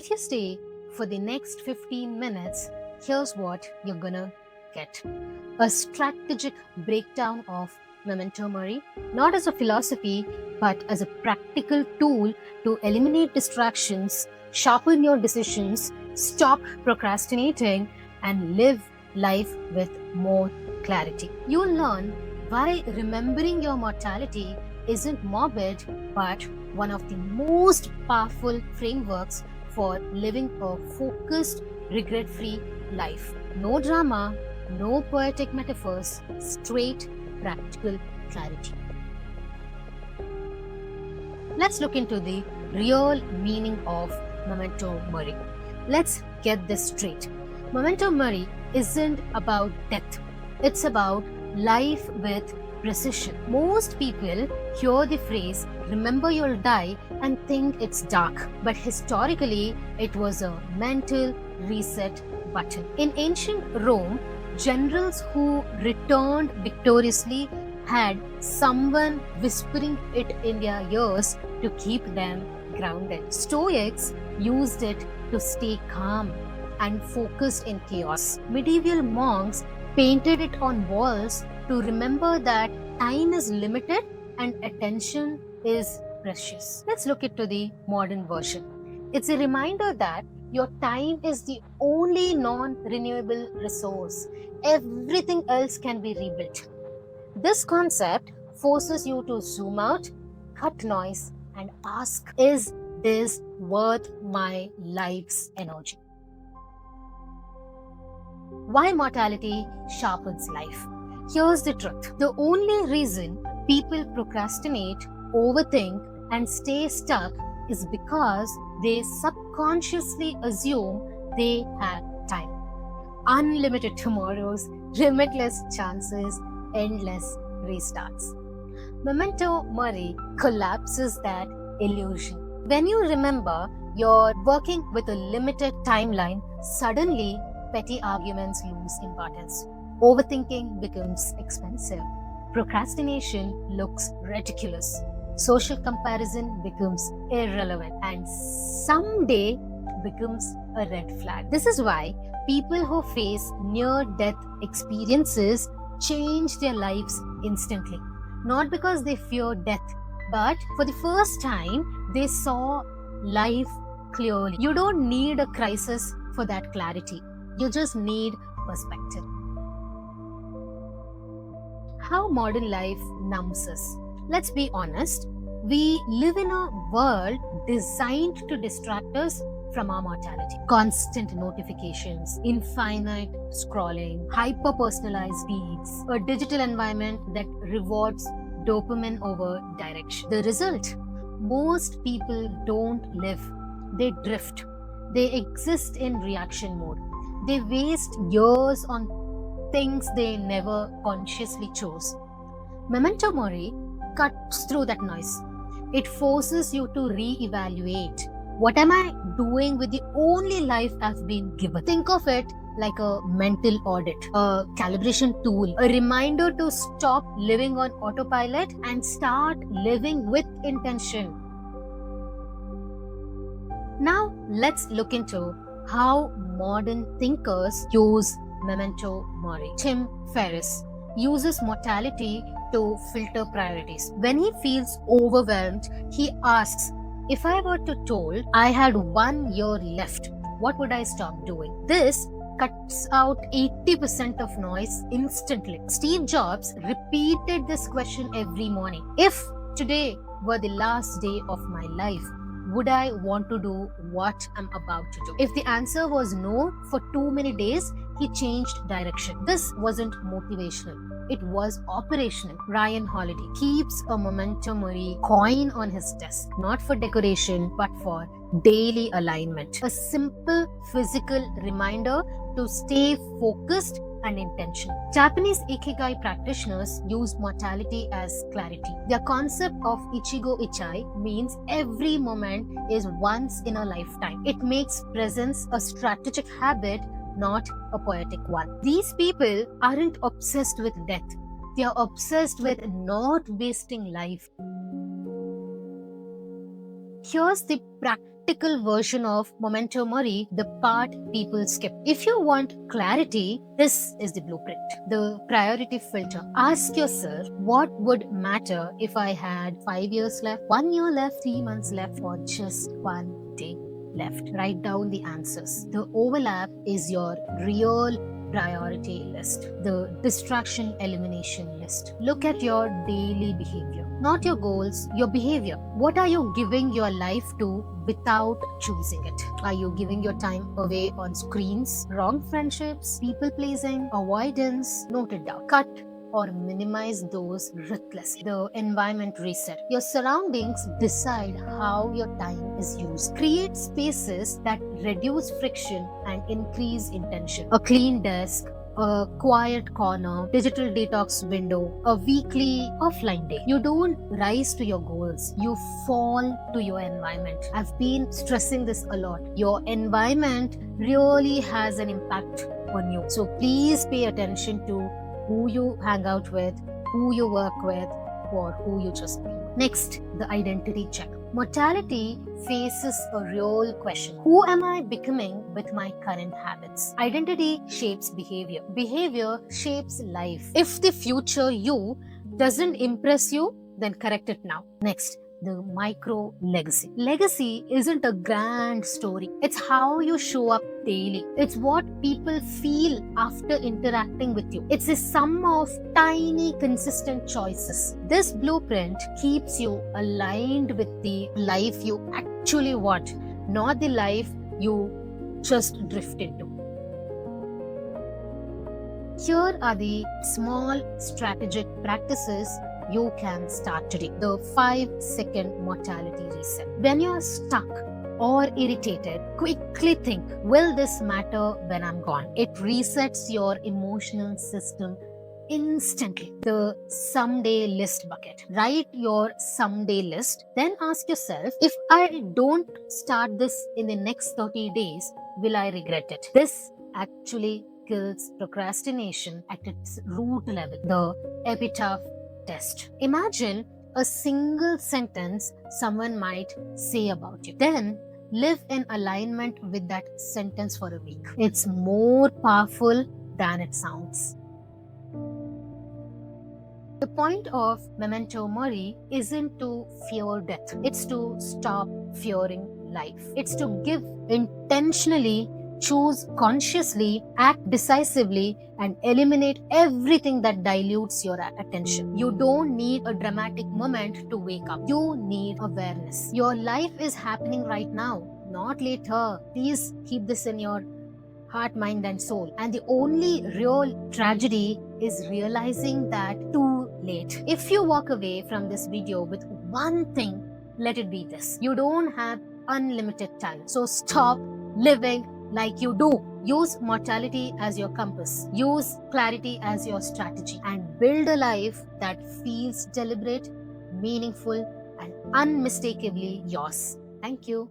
If you stay for the next 15 minutes, here's what you're gonna get: a strategic breakdown of Memento Mori, not as a philosophy, but as a practical tool to eliminate distractions, sharpen your decisions, stop procrastinating, and live life with more clarity. You'll learn why remembering your mortality isn't morbid, but one of the most powerful frameworks for living a focused, regret free life. No drama, no poetic metaphors, straight practical clarity. Let's look into the real meaning of Memento Mori. Let's get this straight. Memento Mori isn't about death, it's about life with precision. Most people hear the phrase, remember you'll die, and think it's dark. But historically, it was a mental reset button. In ancient Rome, generals who returned victoriously had someone whispering it in their ears to keep them grounded. Stoics used it to stay calm and focused in chaos. Medieval monks painted it on walls to remember that time is limited and attention is precious. Let's look into the modern version. It's a reminder that your time is the only non-renewable resource. Everything else can be rebuilt. This concept forces you to zoom out, cut noise, and ask, is this worth my life's energy? Why mortality sharpens life? Here's the truth. The only reason people procrastinate, overthink, and stay stuck is because they subconsciously assume they have time. Unlimited tomorrows, limitless chances, endless restarts. Memento Mori collapses that illusion. When you remember you're working with a limited timeline, suddenly petty arguments lose importance. Overthinking becomes expensive. Procrastination looks ridiculous. Social comparison becomes irrelevant. And someday becomes a red flag. This is why people who face near-death experiences change their lives instantly. Not because they fear death, but for the first time, they saw life clearly. You don't need a crisis for that clarity. You just need perspective. How modern life numbs us. Let's be honest, we live in a world designed to distract us from our mortality. Constant notifications, infinite scrolling, hyper-personalized feeds, a digital environment that rewards dopamine over direction. The result? Most people don't live, they drift. They exist in reaction mode. They waste years on things they never consciously chose. Memento Mori cuts through that noise. It forces you to re-evaluate. What am I doing with the only life I've been given? Think of it like a mental audit, a calibration tool, a reminder to stop living on autopilot and start living with intention. Now, let's look into how modern thinkers use Memento Mori. Tim Ferriss uses mortality to filter priorities. When he feels overwhelmed, he asks, if I were to told I had 1 year left, what would I stop doing? This cuts out 80% of noise instantly. Steve Jobs repeated this question every morning. If today were the last day of my life, would I want to do what I'm about to do? If the answer was no for too many days, he changed direction. This wasn't motivational. It was operational. Ryan Holiday keeps a Memento Mori coin on his desk, not for decoration, but for daily alignment. A simple physical reminder to stay focused and intentional. Japanese Ikigai practitioners use mortality as clarity. Their concept of Ichigo Ichai means every moment is once in a lifetime. It makes presence a strategic habit, not a poetic one. These people aren't obsessed with death. They are obsessed with not wasting life. Here's the practical version of memento mori, the part people skip. If you want clarity, this is the blueprint. The priority filter. Ask yourself, what would matter if I had 5 years left, 1 year left, 3 months left, or just 1 day left? Write down the answers. The overlap is your real priority list, the distraction elimination list. Look at your daily behavior, not your goals, your behavior. What are you giving your life to without choosing it? Are you giving your time away on screens, wrong friendships, people pleasing, avoidance? Note it down. Cut or minimize those ruthlessly. The environment reset. Your surroundings decide how your time is used. Create spaces that reduce friction and increase intention. A clean desk, a quiet corner, digital detox window, a weekly offline day. You don't rise to your goals, you fall to your environment. I've been stressing this a lot. Your environment really has an impact on you. So please pay attention to who you hang out with, who you work with, or who you just be. Next, the identity check. Mortality faces a real question. Who am I becoming with my current habits? Identity shapes behavior. Behavior shapes life. If the future you doesn't impress you, then correct it now. Next, the micro legacy. Legacy isn't a grand story. It's how you show up daily. It's what people feel after interacting with you. It's a sum of tiny, consistent choices. This blueprint keeps you aligned with the life you actually want, not the life you just drift into. Here are the small strategic practices you can start today. The 5-second mortality reset. When you're stuck or irritated, quickly think, will this matter when I'm gone? It resets your emotional system instantly. The someday list bucket. Write your someday list. Then ask yourself, if I don't start this in the next 30 days, will I regret it? This actually kills procrastination at its root level. The epitaph test. Imagine a single sentence someone might say about you. Then live in alignment with that sentence for a week. It's more powerful than it sounds. The point of memento mori isn't to fear death. It's to stop fearing life. It's to give intentionally, choose consciously, act decisively, and eliminate everything that dilutes your attention. You don't need a dramatic moment to wake up. You need awareness. Your life is happening right now, not later. Please keep this in your heart, mind, and soul. And the only real tragedy is realizing that too late. If you walk away from this video with one thing, let it be this: you don't have unlimited time. So stop living like you do. Use mortality as your compass. Use clarity as your strategy, and build a life that feels deliberate, meaningful, and unmistakably yours. Thank you.